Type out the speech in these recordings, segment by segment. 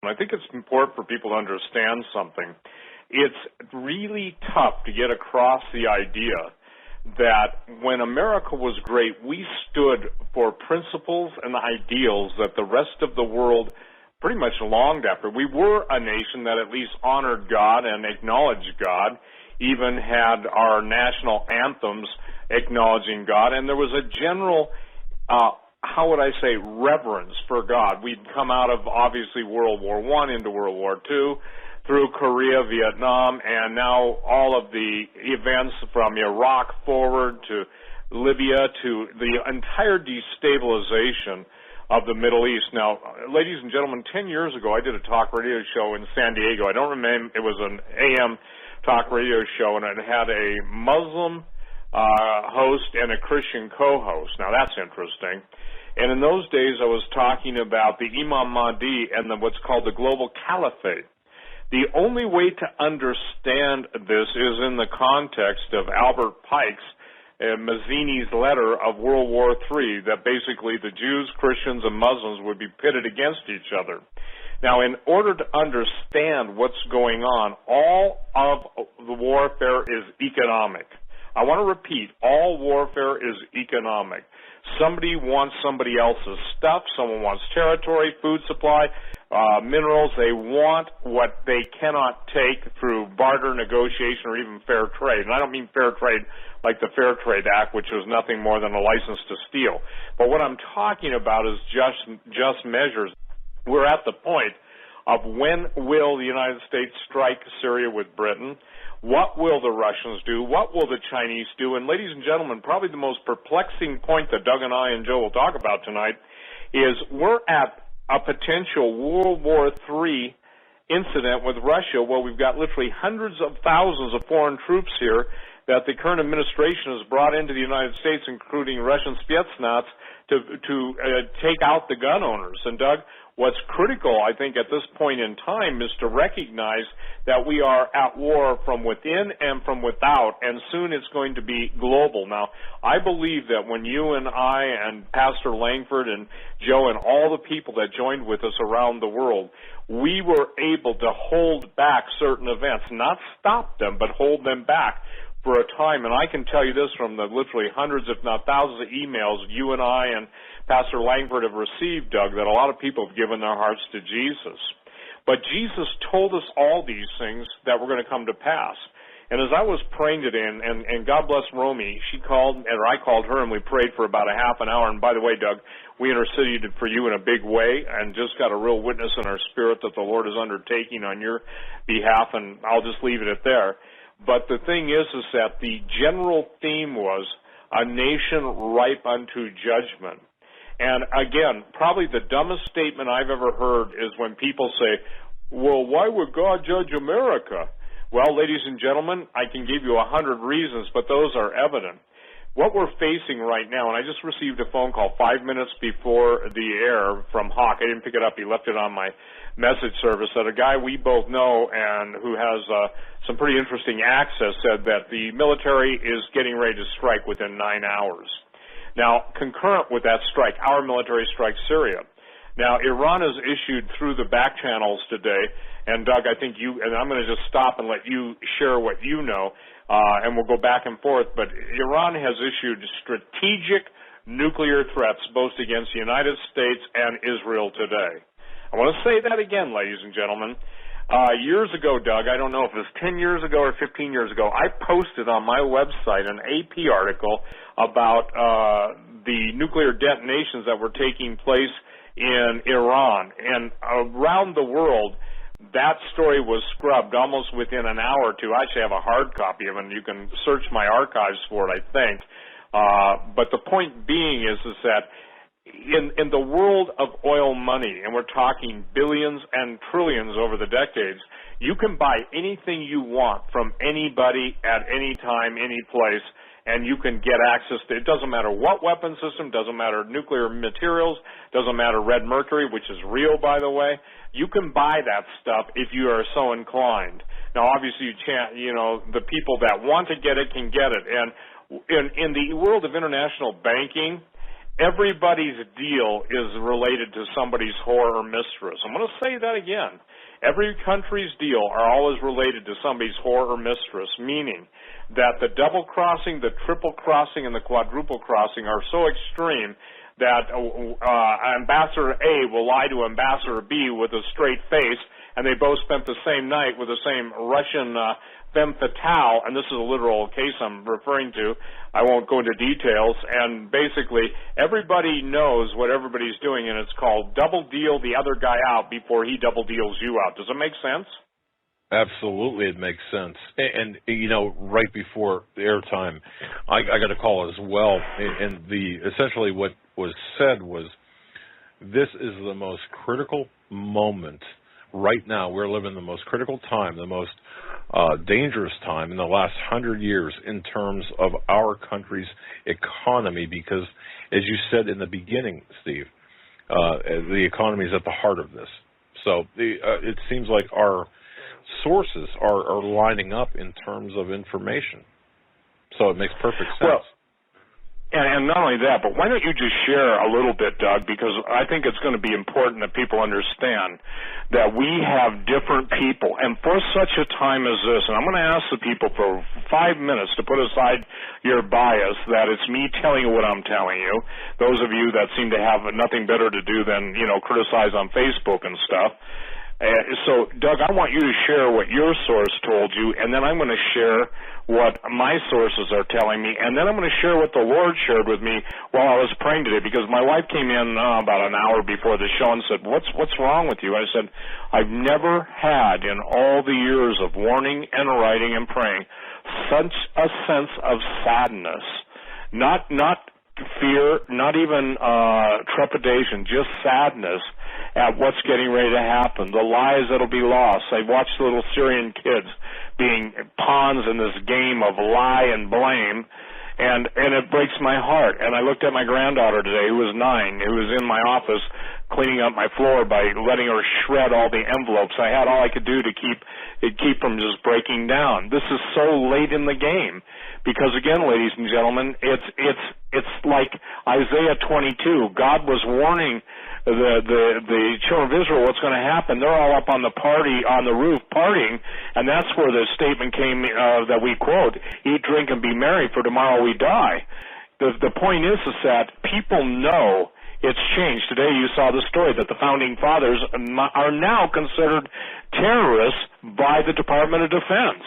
I think it's important for people to understand something. It's really tough to get across the idea that when America was great, we stood for principles and ideals that the rest of the world pretty much longed after. We were a nation that at least honored God and acknowledged God, even had our national anthems acknowledging God, and there was a general, how would I say, reverence for God. We'd come out of, obviously, World War I into World War II, through Korea, Vietnam, and now all of the events from Iraq forward to Libya to the entire destabilization of the Middle East. Now, ladies and gentlemen, 10 years ago I did a talk radio show in San Diego. I don't remember, it was an AM talk radio show, and it had a Muslim host and a Christian co-host. Now, that's interesting. And in those days I was talking about the Imam Mahdi and what's called the global caliphate. The only way to understand this is in the context of Albert Pike's Mazzini's letter of World War III, that basically the Jews, Christians, and Muslims would be pitted against each other. Now, in order to understand what's going on, all of the warfare is economic. I want to repeat, all warfare is economic. Somebody wants somebody else's stuff. Someone wants territory, food supply, minerals. They want what they cannot take through barter, negotiation, or even fair trade. And I don't mean fair trade like the Fair Trade Act, which was nothing more than a license to steal. But what I'm talking about is just measures. We're at the point of when will the United States strike Syria with Britain? What will the Russians do? What will the Chinese do? And ladies and gentlemen, probably the most perplexing point that Doug and I and Joe will talk about tonight is we're at a potential World War III incident with Russia where we've got literally hundreds of thousands of foreign troops here that the current administration has brought into the United States, including Russian Spetsnaz, to take out the gun owners. And Doug, what's critical, I think, at this point in time is to recognize that we are at war from within and from without, and soon it's going to be global. Now, I believe that when you and I and Pastor Langford and Joe and all the people that joined with us around the world, we were able to hold back certain events, not stop them, but hold them back for a time. And I can tell you this from the literally hundreds, if not thousands of emails you and I and Pastor Langford have received, Doug, that a lot of people have given their hearts to Jesus. But Jesus told us all these things that were going to come to pass. And as I was praying today, and God bless Romy, she called, or I called her, and we prayed for about a half an hour. And by the way, Doug, we interceded for you in a big way and just got a real witness in our spirit that the Lord is undertaking on your behalf, and I'll just leave it at there. But the thing is that the general theme was a nation ripe unto judgment. And again, probably the dumbest statement I've ever heard is when people say, well, why would God judge America? Well, ladies and gentlemen, I can give you 100 reasons, but those are evident. What we're facing right now, and I just received a phone call 5 minutes before the air from Hawk. I didn't pick it up. He left it on my message service, that a guy we both know and who has some pretty interesting access said that the military is getting ready to strike within 9 hours. Now, concurrent with that strike, our military strikes Syria. Now, Iran has issued through the back channels today, and Doug, I think you, and I'm going to just stop and let you share what you know, and we'll go back and forth, but Iran has issued strategic nuclear threats both against the United States and Israel today. I want to say that again, ladies and gentlemen. Years ago, Doug, I don't know if it was 10 years ago or 15 years ago, I posted on my website an AP article about the nuclear detonations that were taking place in Iran. And around the world, that story was scrubbed almost within an hour or two. I actually have a hard copy of it, and you can search my archives for it, I think. But the point being is that in the world of oil money, and we're talking billions and trillions over the decades, you can buy anything you want from anybody at any time, any place, and you can get access to it. Doesn't matter what weapon system, doesn't matter nuclear materials, doesn't matter red mercury, which is real, by the way. You can buy that stuff if you are so inclined. Now, obviously, the people that want to get it can get it. And in the world of international banking everybody's deal is related to somebody's whore or mistress. I'm going to say that again. Every country's deal are always related to somebody's whore or mistress, meaning that the double crossing, the triple crossing, and the quadruple crossing are so extreme that Ambassador A will lie to Ambassador B with a straight face, and they both spent the same night with the same Russian femme fatale, and this is a literal case I'm referring to. I won't go into details, and basically everybody knows what everybody's doing, and it's called double deal the other guy out before he double deals you out. Does it make sense? Absolutely, it makes sense. And you know, right before the airtime, I got a call as well, and essentially what was said was, this is the most critical moment right now. We're living the most critical time, the most dangerous time in the last 100 years in terms of our country's economy, because, as you said in the beginning, Steve, the economy is at the heart of this. So it seems like our sources are lining up in terms of information. So it makes perfect sense. Well, and not only that, but why don't you just share a little bit, Doug, because I think it's going to be important that people understand that we have different people, and for such a time as this, and I'm going to ask the people for 5 minutes to put aside your bias that it's me telling you what I'm telling you, those of you that seem to have nothing better to do than, you know, criticize on Facebook and stuff. So, Doug, I want you to share what your source told you, and then I'm going to share what my sources are telling me, and then I'm going to share what the Lord shared with me while I was praying today, because my wife came in about an hour before the show and said, what's wrong with you? I said, I've never had in all the years of warning and writing and praying such a sense of sadness, not fear, not even trepidation, just sadness at what's getting ready to happen, the lives that'll be lost. I watched the little Syrian kids being pawns in this game of lie and blame, and it breaks my heart. And I looked at my granddaughter today, who was 9, who was in my office cleaning up my floor by letting her shred all the envelopes. I had all I could do to keep from just breaking down. This is so late in the game, because again, ladies and gentlemen, it's like Isaiah 22. God was warning the children of Israel what's going to happen. They're all up on the roof partying, and that's where the statement came that we quote, eat, drink, and be merry, for tomorrow we die. The point is that people know it's changed. Today you saw the story that the Founding Fathers are now considered terrorists by the Department of Defense.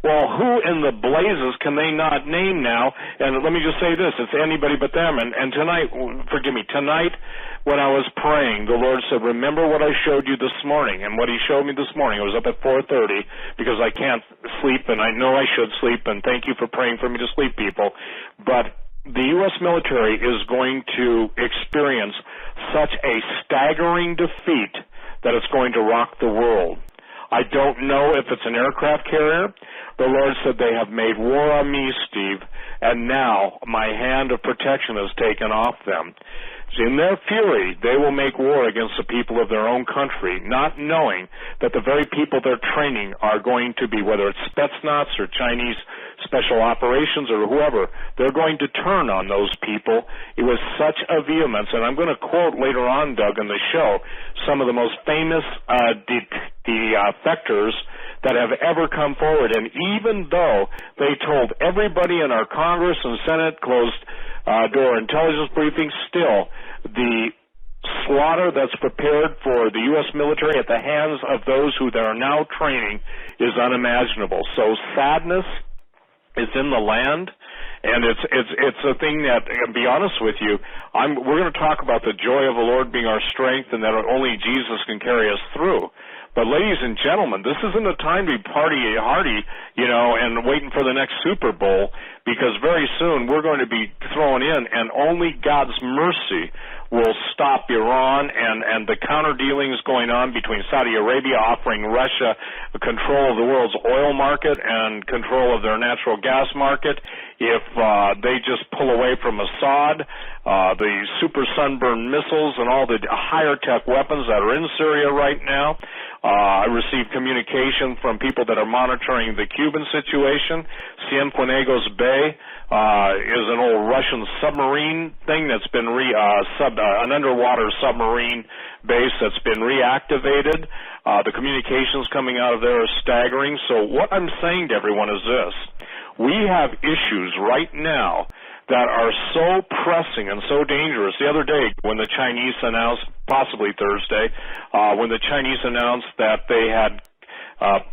Well, who in the blazes can they not name now? And let me just say this, it's anybody but them. And tonight, forgive me, tonight when I was praying, the Lord said, remember what I showed you this morning. And what he showed me this morning, I was up at 4:30 because I can't sleep, and I know I should sleep, and thank you for praying for me to sleep, people. But the U.S. military is going to experience such a staggering defeat that it's going to rock the world. I don't know if it's an aircraft carrier. The Lord said they have made war on me, Steve, and now my hand of protection is taken off them. In their fury, they will make war against the people of their own country, not knowing that the very people they're training are going to be, whether it's Spetsnaz or Chinese special operations or whoever, they're going to turn on those people. It was such a vehemence, and I'm going to quote later on, Doug, in the show, some of the most famous defectors that have ever come forward. And even though they told everybody in our Congress and Senate closed door intelligence briefings, still the slaughter that's prepared for the U.S. military at the hands of those who they are now training is unimaginable. So sadness is in the land, and it's a thing that, to be honest with you, we're going to talk about the joy of the Lord being our strength, and that only Jesus can carry us through. But ladies and gentlemen, this isn't a time to be party-hardy, and waiting for the next Super Bowl, because very soon we're going to be thrown in, and only God's mercy will stop Iran and the counter-dealings going on between Saudi Arabia offering Russia control of the world's oil market and control of their natural gas market. If they just pull away from Assad, the super sunburned missiles and all the higher tech weapons that are in Syria right now, I received communication from people that are monitoring the Cuban situation. Cienfuegos Bay is an old Russian submarine thing that's been an underwater submarine base that's been reactivated. The communications coming out of there are staggering. So what I'm saying to everyone is this. We have issues right now that are so pressing and so dangerous. The other day when the Chinese announced, possibly Thursday, when the Chinese announced that they had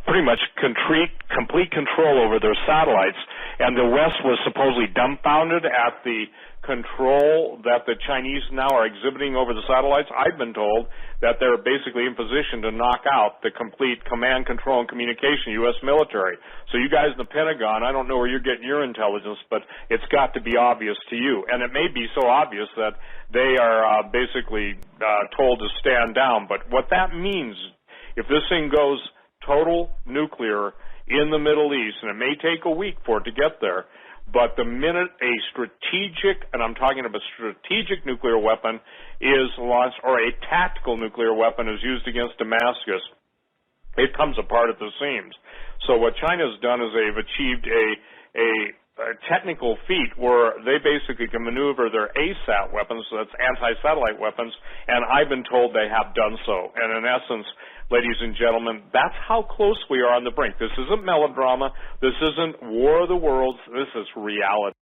pretty much complete control over their satellites, and the West was supposedly dumbfounded at the control that the Chinese now are exhibiting over the satellites. I've been told that they're basically in position to knock out the complete command, control, and communication U.S. military. So you guys in the Pentagon, I don't know where you're getting your intelligence, but it's got to be obvious to you. And it may be so obvious that they are basically told to stand down. But what that means, if this thing goes total nuclear in the Middle East, and it may take a week for it to get there, but the minute a strategic, and I'm talking about strategic nuclear weapon is launched, or a tactical nuclear weapon is used against Damascus, it comes apart at the seams. So what China's done is they've achieved a technical feat where they basically can maneuver their ASAT weapons, so that's anti-satellite weapons, and I've been told they have done so. And in essence, ladies and gentlemen, that's how close we are on the brink. This isn't melodrama. This isn't War of the Worlds. This is reality.